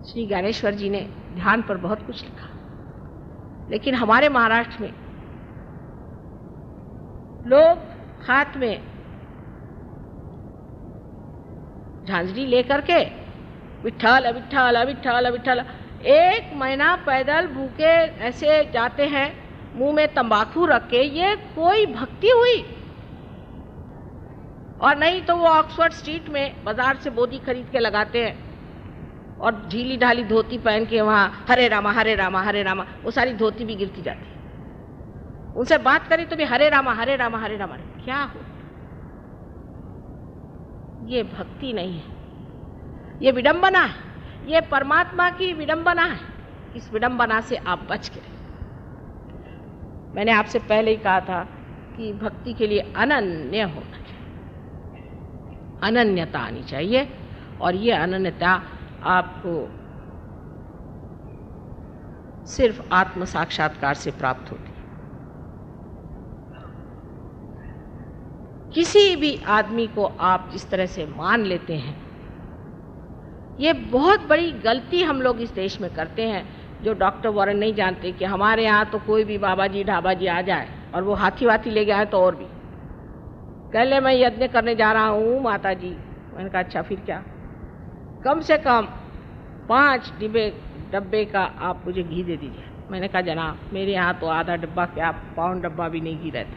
श्री ज्ञानेश्वर जी ने ध्यान पर बहुत कुछ लिखा, लेकिन हमारे महाराष्ट्र में लोग हाथ में झांझरी लेकर के विठ्ठल विठ्ठल विठ्ठल विठ्ठल 1 महीना पैदल भूखे ऐसे जाते हैं, मुंह में तंबाकू रख के। ये कोई भक्ति हुई? और नहीं तो वो ऑक्सफोर्ड स्ट्रीट में बाजार से बोधी खरीद के लगाते हैं और ढीली ढाली धोती पहन के वहां हरे रामा हरे रामा हरे रामा, वो सारी धोती भी गिरती जाती है। उनसे बात करें तो भी हरे रामा हरे रामा हरे रामा। क्या हो? ये भक्ति नहीं है, ये विडंबना है, ये परमात्मा की विडंबना है। इस विडंबना से आप बच के रहिए। मैंने आपसे पहले ही कहा था कि भक्ति के लिए अनन्य होना चाहिए, अनन्यता आनी चाहिए, और ये अनन्यता आपको सिर्फ आत्म साक्षात्कार से प्राप्त होती है। किसी भी आदमी को आप जिस तरह से मान लेते हैं, ये बहुत बड़ी गलती हम लोग इस देश में करते हैं, जो डॉक्टर वॉरेन नहीं जानते कि हमारे यहाँ तो कोई भी बाबा जी ढाबा जी आ जाए और वो हाथी वाथी ले गया है तो और भी कह ले मैं यज्ञ करने जा रहा हूँ माता जी। मैंने कहा अच्छा फिर क्या, कम से कम 5 डब्बे का आप मुझे घी दे दीजिए। मैंने कहा जनाब मेरे यहाँ तो आधा डब्बा क्या पाउंड डब्बा भी नहीं घी रहता।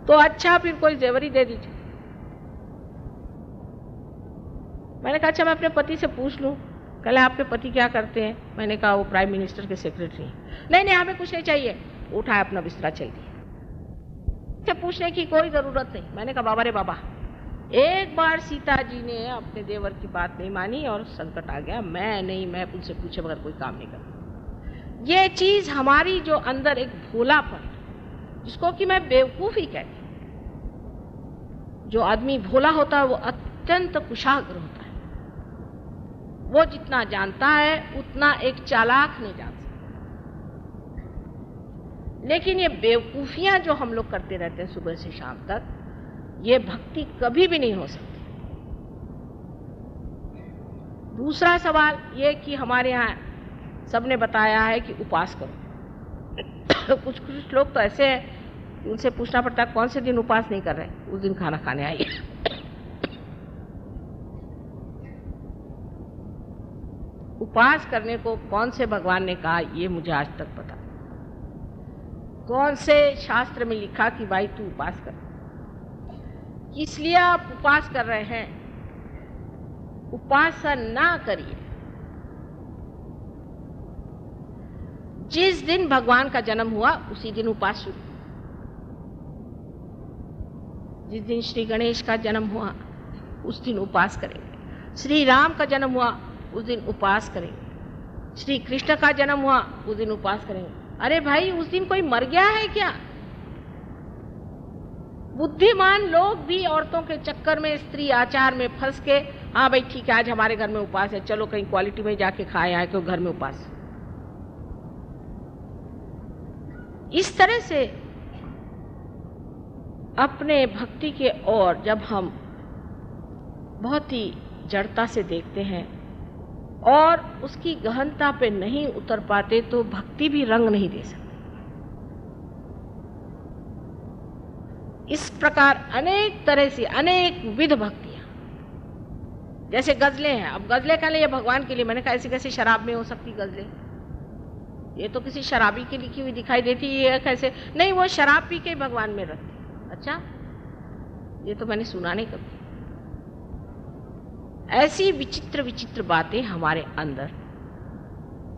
तो अच्छा फिर कोई जेवरी दे दीजिए। मैंने कहा अच्छा मैं अपने पति से पूछ लूँ। कल आपके पति क्या करते हैं? मैंने कहा वो प्राइम मिनिस्टर के सेक्रेटरी हैं। नहीं हमें कुछ नहीं चाहिए। उठाया अपना बिस्तरा चल दिया। पूछने की कोई जरूरत नहीं। मैंने कहा बाबा रे बाबा, एक बार सीता जी ने अपने देवर की बात नहीं मानी और संकट आ गया। मैं उनसे पूछे बगैर कोई काम नहीं करता। ये चीज हमारी जो अंदर एक भोलापन, जिसको कि मैं बेवकूफी कहती, जो आदमी भोला होता है वो अत्यंत कुशाग्र होता है। वो जितना जानता है उतना एक चालाक नहीं जान सकता। लेकिन ये बेवकूफियां जो हम लोग करते रहते हैं सुबह से शाम तक, ये भक्ति कभी भी नहीं हो सकती। दूसरा सवाल ये कि हमारे यहाँ सबने बताया है कि उपवास करो। कुछ लोग तो ऐसे हैं कि उनसे पूछना पड़ता है कौन से दिन उपवास नहीं कर रहे, उस दिन खाना खाने आइए। उपवास करने को कौन से भगवान ने कहा ये मुझे आज तक पता। कौन से शास्त्र में लिखा कि भाई तू उपवास कर? इसलिए आप उपवास कर रहे हैं, उपासना ना करिए। जिस दिन भगवान का जन्म हुआ उसी दिन उपवास शुरू। जिस दिन श्री गणेश का जन्म हुआ उस दिन उपवास करेंगे। श्री राम का जन्म हुआ उस दिन उपवास करेंगे। श्री कृष्ण का जन्म हुआ उस दिन उपवास करेंगे। अरे भाई उस दिन कोई मर गया है क्या? बुद्धिमान लोग भी औरतों के चक्कर में, स्त्री आचार में फंस के, हाँ भाई ठीक है आज हमारे घर में उपवास है, चलो कहीं क्वालिटी में जाके खाए आए तो घर में उपवास। इस तरह से अपने भक्ति के ओर जब हम बहुत ही जड़ता से देखते हैं और उसकी गहनता पे नहीं उतर पाते तो भक्ति भी रंग नहीं दे सकती। इस प्रकार अनेक तरह से अनेक विध भक्तियां, जैसे गजलें हैं। अब गजलें कह ले ये भगवान के लिए। मैंने कहा ऐसी कैसी शराब में हो सकती गजलें? ये तो किसी शराबी की लिखी हुई दिखाई देती है। ये कैसे? नहीं, वो शराब पी के भगवान में रखती। अच्छा, ये तो मैंने सुना नहीं कभी। ऐसी विचित्र विचित्र बातें हमारे अंदर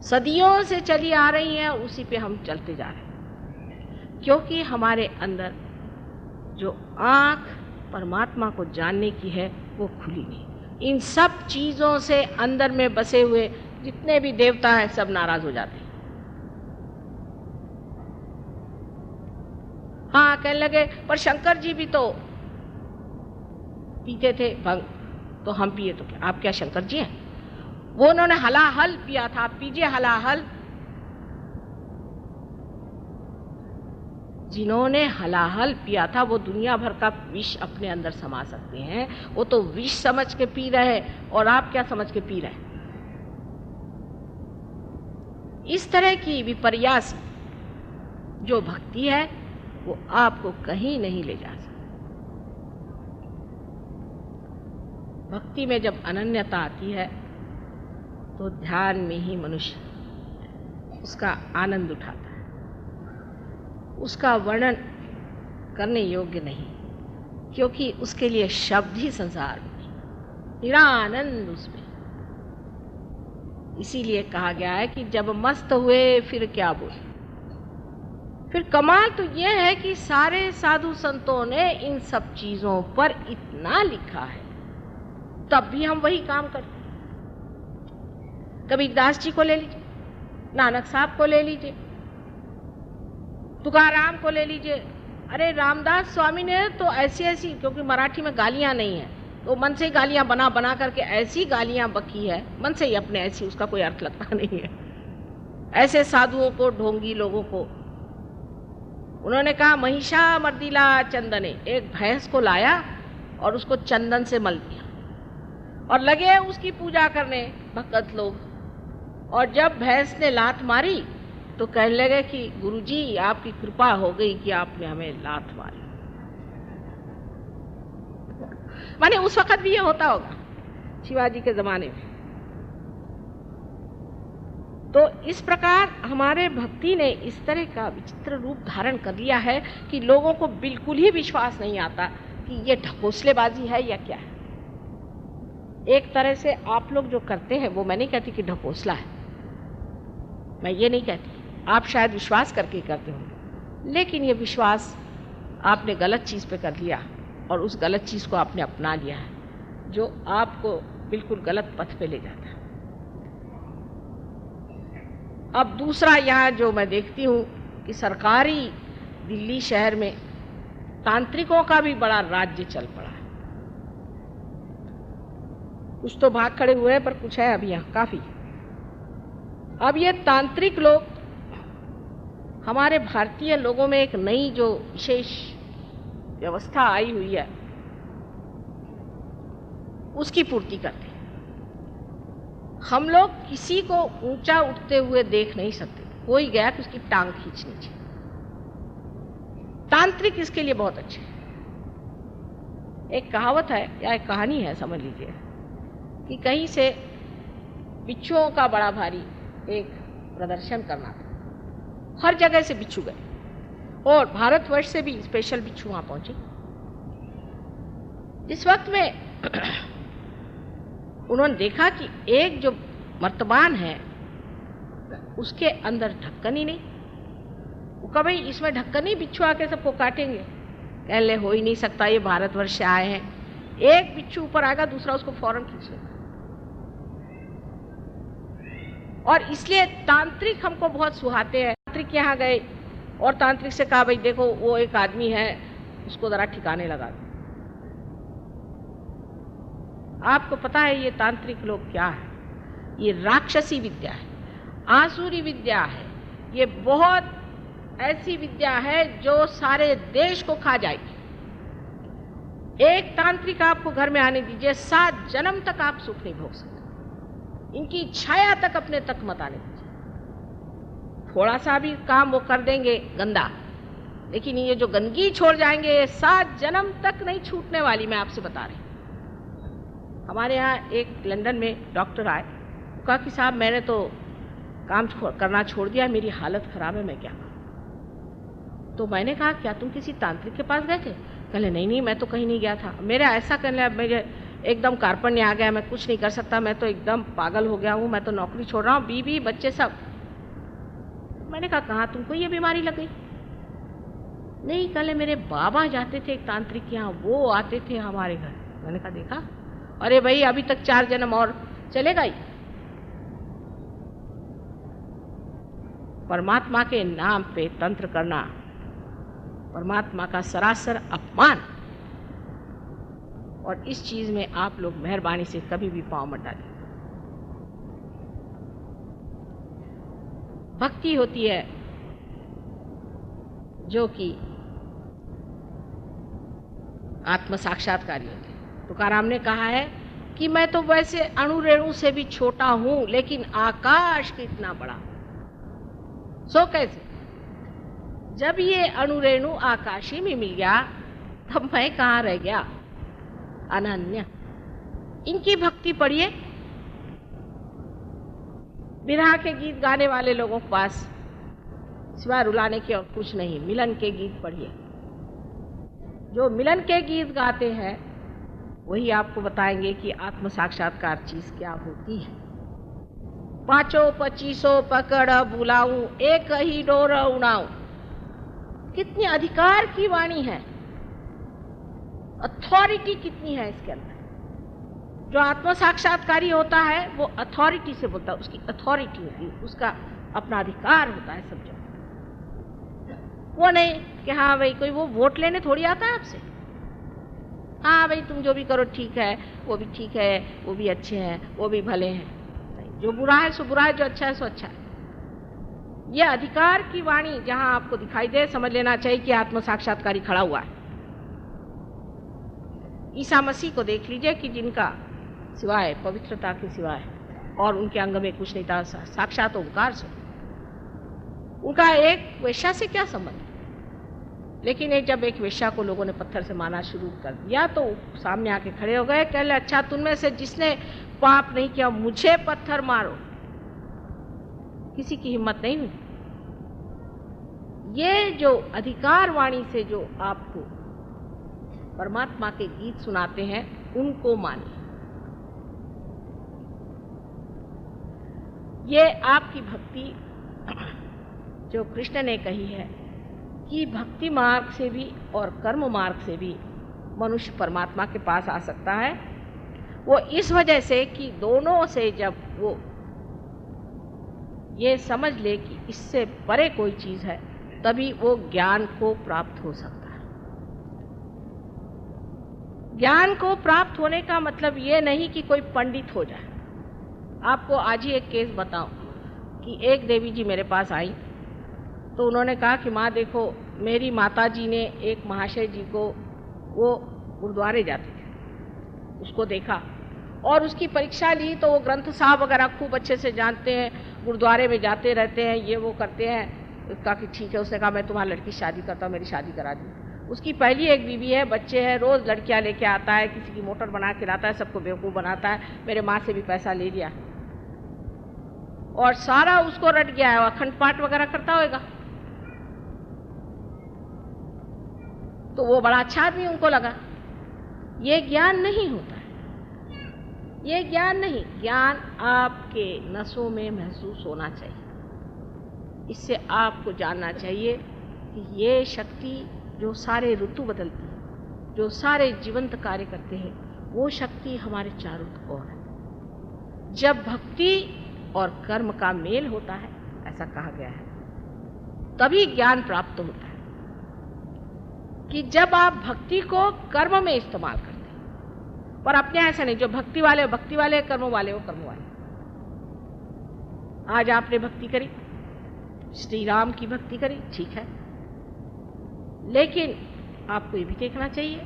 सदियों से चली आ रही हैं, उसी पे हम चलते जा रहे हैं, क्योंकि हमारे अंदर जो आंख परमात्मा को जानने की है वो खुली नहीं। इन सब चीजों से अंदर में बसे हुए जितने भी देवता हैं सब नाराज हो जाते हैं। हाँ, कहने लगे पर शंकर जी भी तो पीते थे भंग, तो हम पिए तो क्या? आप क्या शंकर जी हैं? वो उन्होंने हलाहल पिया था, आप पीजिए हलाहल। जिन्होंने हलाहल पिया था वो दुनिया भर का विष अपने अंदर समा सकते हैं। वो तो विष समझ के पी रहे और आप क्या समझ के पी रहे हैं। इस तरह की विपर्यास जो भक्ति है वो आपको कहीं नहीं ले जा सकती। भक्ति में जब अनन्यता आती है तो ध्यान में ही मनुष्य उसका आनंद उठाता है। उसका वर्णन करने योग्य नहीं, क्योंकि उसके लिए शब्द ही संसार में नहीं, निरानंद उसमें। इसीलिए कहा गया है कि जब मस्त हुए फिर क्या बोले। फिर कमाल तो यह है कि सारे साधु संतों ने इन सब चीजों पर इतना लिखा है, तब भी हम वही काम करते हैं। कबीरदास जी को ले लीजिए, नानक साहब को ले लीजिए, तुकाराम को ले लीजिए। अरे रामदास स्वामी ने तो ऐसी ऐसी, क्योंकि मराठी में गालियां नहीं है तो मन से गालियां बना बना करके ऐसी गालियां बकी है, मन से ही अपने, ऐसी उसका कोई अर्थ लगता नहीं है। ऐसे साधुओं को, ढोंगी लोगों को उन्होंने कहा महिषा मर्दिला चंदने, एक भैंस को लाया और उसको चंदन से मल दिया और लगे उसकी पूजा करने भक्त लोग। और जब भैंस ने लात मारी तो कहने लगे कि गुरुजी आपकी कृपा हो गई कि आपने हमें लात मारी। माने उस वक्त भी ये होता होगा शिवाजी के जमाने में। तो इस प्रकार हमारे भक्ति ने इस तरह का विचित्र रूप धारण कर लिया है कि लोगों को बिल्कुल ही विश्वास नहीं आता कि ये ढकोसलेबाजी है या क्या है। एक तरह से आप लोग जो करते हैं वो, मैं नहीं कहती कि ढकोसला है, मैं ये नहीं कहती, आप शायद विश्वास करके करते होंगे, लेकिन ये विश्वास आपने गलत चीज़ पे कर लिया और उस गलत चीज़ को आपने अपना लिया है, जो आपको बिल्कुल गलत पथ पे ले जाता है। अब दूसरा यहाँ जो मैं देखती हूँ कि सरकारी दिल्ली शहर में तांत्रिकों का भी बड़ा राज्य चल पड़ा है। कुछ तो भाग खड़े हुए हैं पर कुछ है अभी यहाँ काफ़ी। अब ये तांत्रिक लोग हमारे भारतीय लोगों में एक नई जो विशेष व्यवस्था आई हुई है उसकी पूर्ति करते हैं। हम लोग किसी को ऊंचा उठते हुए देख नहीं सकते, कोई गया कि उसकी टांग खींचनी चाहिए। तांत्रिक इसके लिए बहुत अच्छे हैं। एक कहावत है या एक कहानी है समझ लीजिए कि कहीं से बिच्छुओं का बड़ा भारी एक प्रदर्शन करना था, हर जगह से बिच्छू गए और भारतवर्ष से भी स्पेशल बिच्छू वहां पहुंचे। इस वक्त में उन्होंने देखा कि एक जो मर्तबान है उसके अंदर ढक्कन ही नहीं। वो कहा भाई इसमें ढक्कन ही, बिच्छू आके सबको काटेंगे। कह ले हो ही नहीं सकता, ये भारतवर्ष से आए हैं, एक बिच्छू ऊपर आएगा दूसरा उसको फौरन खींच लेगा। और इसलिए तांत्रिक हमको बहुत सुहाते हैं। तांत्रिक यहाँ गए और तांत्रिक से कहा भाई देखो वो एक आदमी है उसको जरा ठिकाने लगा दो। आपको पता है ये तांत्रिक लोग क्या है? ये राक्षसी विद्या है, आसुरी विद्या है। ये बहुत ऐसी विद्या है जो सारे देश को खा जाएगी। एक तांत्रिक आपको घर में आने दीजिए, 7 जन्म तक आप सुख नहीं भोग सकते। इनकी छाया तक अपने तक मत आने दीजिए। थोड़ा सा भी काम वो कर देंगे गंदा, लेकिन ये जो गंदगी छोड़ जाएंगे ये 7 जन्म तक नहीं छूटने वाली, मैं आपसे बता रही। हमारे यहाँ एक लंदन में डॉक्टर आए, कहा कि साहब मैंने तो काम करना छोड़ दिया, मेरी हालत खराब है, मैं क्या करूं? तो मैंने कहा क्या तुम किसी तांत्रिक के पास गए थे? कहले नहीं नहीं मैं तो कहीं नहीं गया था, मेरा ऐसा करने मेरे एकदम कार्पण्य आ गया, मैं कुछ नहीं कर सकता, मैं तो एकदम पागल हो गया हूँ, मैं तो नौकरी छोड़ रहा हूँ, बीवी बच्चे सब। मैंने कहा कहाँ तुमको ये बीमारी लग गई? नहीं कहले मेरे बाबा जाते थे एक तांत्रिक के यहाँ, वो आते थे हमारे घर। मैंने कहा देखा, अरे भाई अभी तक 4 जन्म और चलेगा ही। परमात्मा के नाम पे तंत्र करना परमात्मा का सरासर अपमान, और इस चीज में आप लोग मेहरबानी से कभी भी पांव मत डालें। भक्ति होती है जो कि आत्म साक्षात्कारी होते हैं। तुकाराम ने कहा है कि मैं तो वैसे अणु रेणु से भी छोटा हूं, लेकिन आकाश कितना बड़ा। सो कैसे? जब ये अणु रेणु आकाशी में मिल गया, तब मैं कहाँ रह गया? अनन्य। इनकी भक्ति पढ़िए। विरह के गीत गाने वाले लोगों के पास सिवाय रुलाने के और कुछ नहीं। मिलन के गीत पढ़िए। जो मिलन के गीत गाते हैं वही आपको बताएंगे कि आत्म साक्षात्कार चीज क्या होती है। पांचों पचीसों पकड़ बुलाऊं, एक ही डोर उड़ाऊं। कितनी अधिकार की वाणी है, अथॉरिटी कितनी है इसके अंदर। जो आत्म साक्षात्कारी होता है वो अथॉरिटी से बोलता है, उसकी अथॉरिटी होती है, उसका अपना अधिकार होता है सब जगह। वो नहीं कि हाँ भाई कोई वो वोट लेने थोड़ी आता है आपसे। हाँ भाई तुम जो भी करो ठीक है, वो भी ठीक है, वो भी अच्छे हैं, वो भी भले हैं। जो बुरा है सो बुरा है, जो अच्छा है सो अच्छा है। यह अधिकार की वाणी जहां आपको दिखाई दे, समझ लेना चाहिए कि आत्म साक्षात्कारी खड़ा हुआ है। ईसा मसीह को देख लीजिए कि जिनका सिवाय पवित्रता के सिवाय और उनके अंग में कुछ नहीं था, साक्षात ओंकार से। उनका एक वेश्या से क्या संबंध? लेकिन जब एक वेश्या को लोगों ने पत्थर से मारना शुरू कर दिया तो सामने आके खड़े हो गए, कह ले अच्छा तुम में से जिसने पाप नहीं किया मुझे पत्थर मारो। किसी की हिम्मत नहीं हुई। ये जो अधिकार वाणी से जो आपको परमात्मा के गीत सुनाते हैं उनको मानिए। ये आपकी भक्ति जो कृष्ण ने कही है कि भक्ति मार्ग से भी और कर्म मार्ग से भी मनुष्य परमात्मा के पास आ सकता है, वो इस वजह से कि दोनों से जब वो ये समझ ले कि इससे परे कोई चीज है, तभी वो ज्ञान को प्राप्त हो सकता है। ज्ञान को प्राप्त होने का मतलब ये नहीं कि कोई पंडित हो जाए। आपको आज ही एक केस बताऊं कि एक देवी जी मेरे पास आई तो उन्होंने कहा कि माँ देखो, मेरी माता जी ने एक महाशय जी को, वो गुरुद्वारे जाते थे, उसको देखा और उसकी परीक्षा ली तो वो ग्रंथ साहब वगैरह खूब अच्छे से जानते हैं, गुरुद्वारे में जाते रहते हैं, ये वो करते हैं। उसका कि ठीक है, उसने कहा मैं तुम्हारी लड़की शादी करता हूँ, मेरी शादी करा दी। उसकी पहली एक बीवी है, बच्चे हैं, रोज़ लड़कियाँ लेके आता है, किसी की मोटर बना के लाता है, सबको बेवकूफ़ बनाता है। मेरे माँ से भी पैसा ले लिया और सारा उसको रट गया है। अखंड पाठ वगैरह करता होगा तो वो बड़ा अच्छा आदमी उनको लगा। ये ज्ञान नहीं होता है, ये ज्ञान नहीं। ज्ञान आपके नसों में महसूस होना चाहिए। इससे आपको जानना चाहिए कि ये शक्ति जो सारे ऋतु बदलती है, जो सारे जीवंत कार्य करते हैं, वो शक्ति हमारे चारों ओर है। जब भक्ति और कर्म का मेल होता है, ऐसा कहा गया है, तभी ज्ञान प्राप्त होता है। कि जब आप भक्ति को कर्म में इस्तेमाल करते हैं, पर अपने ऐसा नहीं, जो भक्ति वाले भक्ति वाले, कर्म वाले वो कर्म वाले। आज आपने भक्ति करी, श्री राम की भक्ति करी, ठीक है, लेकिन आपको ये भी देखना चाहिए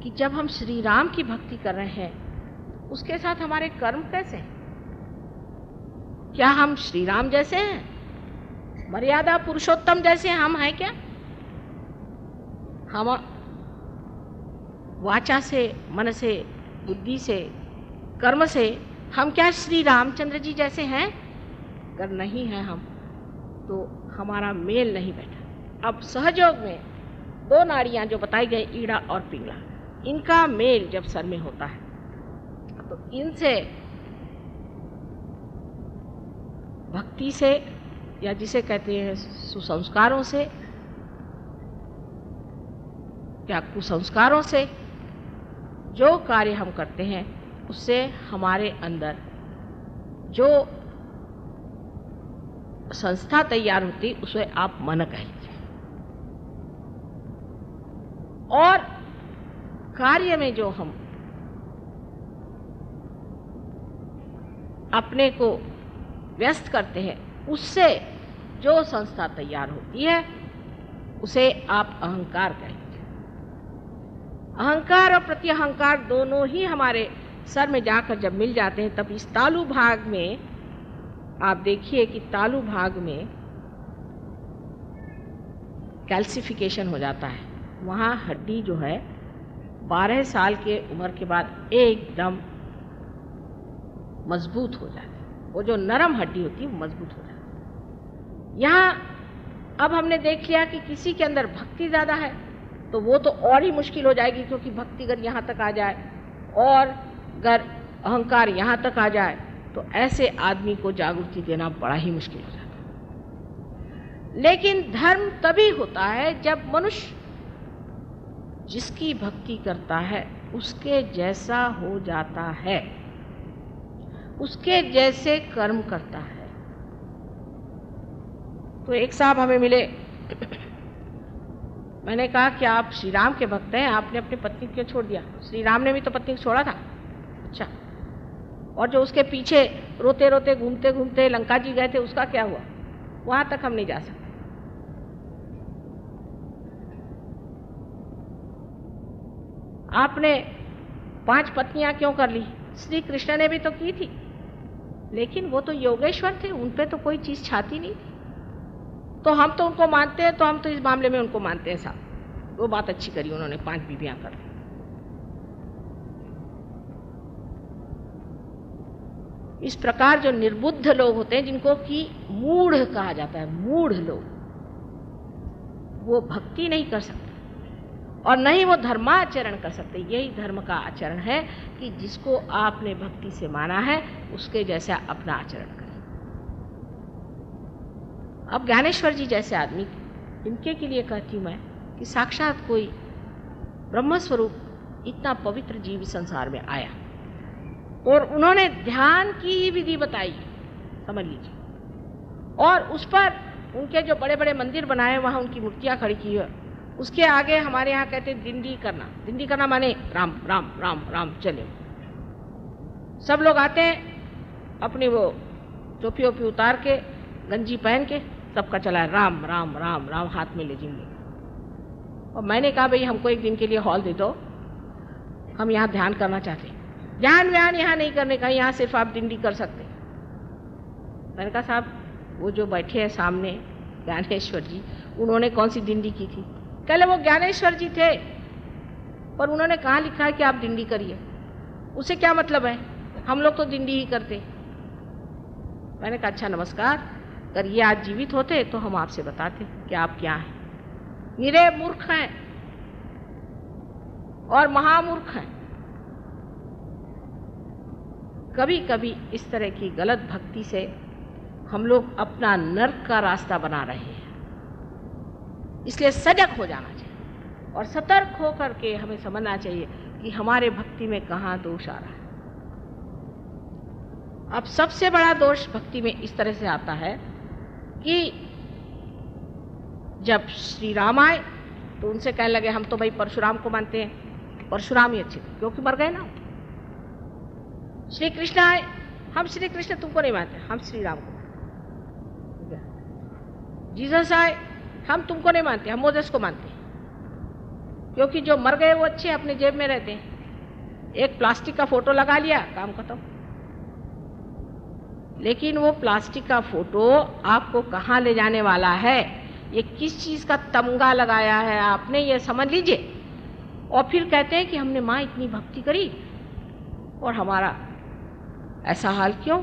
कि जब हम श्री राम की भक्ति कर रहे हैं, उसके साथ हमारे कर्म कैसे हैं? क्या हम श्री राम जैसे हैं? मर्यादा पुरुषोत्तम जैसे हम हैं क्या? हम वाचा से, मन से, बुद्धि से, कर्म से हम क्या श्री रामचंद्र जी जैसे हैं? अगर नहीं है हम, तो हमारा मेल नहीं बैठा। अब सहयोग में दो नाड़ियां जो बताई गई, ईड़ा और पिंगला, इनका मेल जब सर में होता है तो इनसे भक्ति से, या जिसे कहते हैं सुसंस्कारों से या कुसंस्कारों से जो कार्य हम करते हैं, उससे हमारे अंदर जो संस्था तैयार होती, उसे आप मन कहिए। और कार्य में जो हम अपने को व्यस्त करते हैं, उससे जो संस्था तैयार होती है, उसे आप अहंकार कहेंगे। अहंकार और प्रत्यहंकार दोनों ही हमारे सर में जाकर जब मिल जाते हैं, तब इस तालु भाग में आप देखिए कि तालु भाग में कैल्सिफिकेशन हो जाता है। वहाँ हड्डी जो है 12 साल के उम्र के बाद एकदम मजबूत हो जाती है। वो जो नरम हड्डी होती है वो मजबूत हो जाती है। यहाँ अब हमने देख लिया कि किसी के अंदर भक्ति ज़्यादा है तो वो तो और ही मुश्किल हो जाएगी, क्योंकि भक्ति अगर यहाँ तक आ जाए और अगर अहंकार यहाँ तक आ जाए तो ऐसे आदमी को जागृति देना बड़ा ही मुश्किल हो जाता है। लेकिन धर्म तभी होता है जब मनुष्य जिसकी भक्ति करता है उसके जैसा हो जाता है, उसके जैसे कर्म करता है। तो एक साहब हमें मिले, मैंने कहा कि आप श्री राम के भक्त हैं, आपने अपनी पत्नी क्यों छोड़ दिया? श्री राम ने भी तो पत्नी को छोड़ा था। अच्छा, और जो उसके पीछे रोते रोते घूमते घूमते लंका जी गए थे उसका क्या हुआ? वहां तक हम नहीं जा सकते। आपने 5 पत्नियां क्यों कर ली? श्री कृष्ण ने भी तो की थी, लेकिन वो तो योगेश्वर थे, उन पे तो कोई चीज छाती नहीं थी। तो हम तो उनको मानते हैं, तो हम तो इस मामले में उनको मानते हैं साहब। वो बात अच्छी करी उन्होंने, 5 बीवियां कर दी। इस प्रकार जो निर्बुद्ध लोग होते हैं, जिनको कि मूढ़ कहा जाता है, मूढ़ लोग, वो भक्ति नहीं कर सकते और न ही वो धर्माचरण कर सकते। यही धर्म का आचरण है कि जिसको आपने भक्ति से माना है उसके जैसा अपना आचरण करें। अब ज्ञानेश्वर जी जैसे आदमी, इनके के लिए कहती हूँ मैं कि साक्षात कोई ब्रह्मस्वरूप इतना पवित्र जीव संसार में आया और उन्होंने ध्यान की ही विधि बताई, समझ लीजिए, और उस पर उनके जो बड़े बड़े मंदिर बनाए वहाँ उनकी मूर्तियाँ खड़ी की है। उसके आगे हमारे यहाँ कहते हैं दिंडी करना। दिंडी करना माने राम राम राम राम चले। सब लोग आते हैं अपनी वो टोपी ओपी उतार के, गंजी पहन के, सबका चला है राम राम राम राम, हाथ में ले जिंगे। और मैंने कहा भाई हमको एक दिन के लिए हॉल दे दो, हम यहाँ ध्यान करना चाहते हैं। ध्यान व्यान यहाँ नहीं करने का, यहाँ सिर्फ आप दिंडी कर सकते। मैंने कहा साहब वो जो बैठे हैं सामने ज्ञानेश्वर जी, उन्होंने कौन सी दिंडी की थी? कहले वो ज्ञानेश्वर जी थे, पर उन्होंने कहाँ लिखा है कि आप दिंडी करिए? उसे क्या मतलब है? हम लोग तो दिंडी ही करते। मैंने कहा अच्छा नमस्कार, अगर ये आज जीवित होते तो हम आपसे बताते कि आप क्या हैं। निरे मूर्ख हैं और महामूर्ख हैं। कभी कभी इस तरह की गलत भक्ति से हम लोग अपना नर्क का रास्ता बना रहे हैं। इसलिए सजग हो जाना चाहिए और सतर्क हो करके हमें समझना चाहिए कि हमारे भक्ति में कहाँ दोष आ रहा है। अब सबसे बड़ा दोष भक्ति में इस तरह से आता है कि जब श्री राम आए तो उनसे कहने लगे हम तो भाई परशुराम को मानते हैं, परशुराम ही अच्छे थे क्योंकि मर गए ना। श्री कृष्ण आए, हम श्री कृष्ण तुमको नहीं मानते, हम श्री राम को मानते। जीसस आए, हम तुमको नहीं मानते, हम मोसेस को मानते हैं क्योंकि जो मर गए वो अच्छे अपने जेब में रहते हैं। एक प्लास्टिक का फोटो लगा लिया, काम खत्म। लेकिन वो प्लास्टिक का फोटो आपको कहाँ ले जाने वाला है, ये किस चीज़ का तमगा लगाया है आपने, ये समझ लीजिए। और फिर कहते हैं कि हमने माँ इतनी भक्ति करी और हमारा ऐसा हाल क्यों?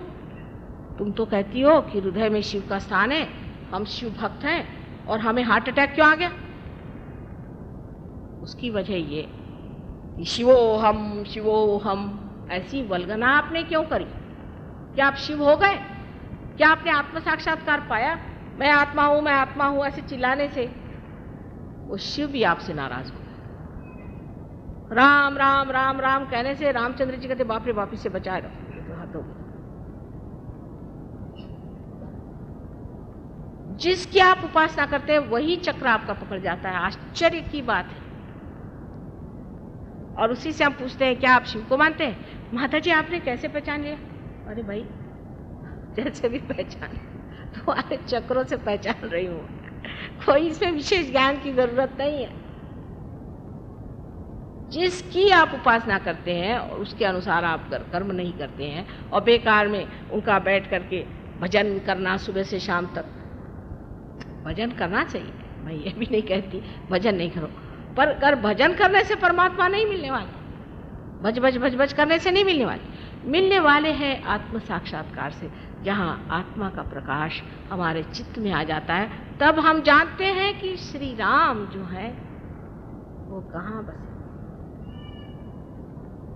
तुम तो कहती हो कि हृदय में शिव का स्थान है, हम शिव भक्त हैं, और हमें हार्ट अटैक क्यों आ गया? उसकी वजह ये कि शिवो हम ऐसी वल्गना आपने क्यों करी? क्या आप शिव हो गए? क्या आपने आत्म साक्षात्कार पाया? मैं आत्मा हूं, मैं आत्मा हूं, ऐसे चिल्लाने से वो शिव भी आपसे नाराज हो गए। राम राम राम राम कहने से रामचंद्र जी कहते बाप रे बाप, से बचाए रहो, तो हाथ हो गए। जिसकी आप उपासना करते हैं वही चक्र आपका पकड़ जाता है। आश्चर्य की बात है। और उसी से हम पूछते हैं क्या आप शिव को मानते हैं? माता जी आपने कैसे पहचान लिया? अरे भाई जैसे भी पहचान, तुम्हारे चक्रों से पहचान रही हूँ, कोई इसमें विशेष ज्ञान की जरूरत नहीं है। जिसकी आप उपासना करते हैं और उसके अनुसार आप कर्म नहीं करते हैं और बेकार में उनका बैठ करके भजन करना सुबह से शाम तक, भजन करना चाहिए, मैं ये भी नहीं कहती भजन नहीं करो, पर अगर भजन करने से परमात्मा नहीं मिलने वाले, भज भज भज भज करने से नहीं मिलने वाले, मिलने वाले हैं आत्म साक्षात्कार से, जहाँ आत्मा का प्रकाश हमारे चित्त में आ जाता है। तब हम जानते हैं कि श्री राम जो है वो कहाँ बसे।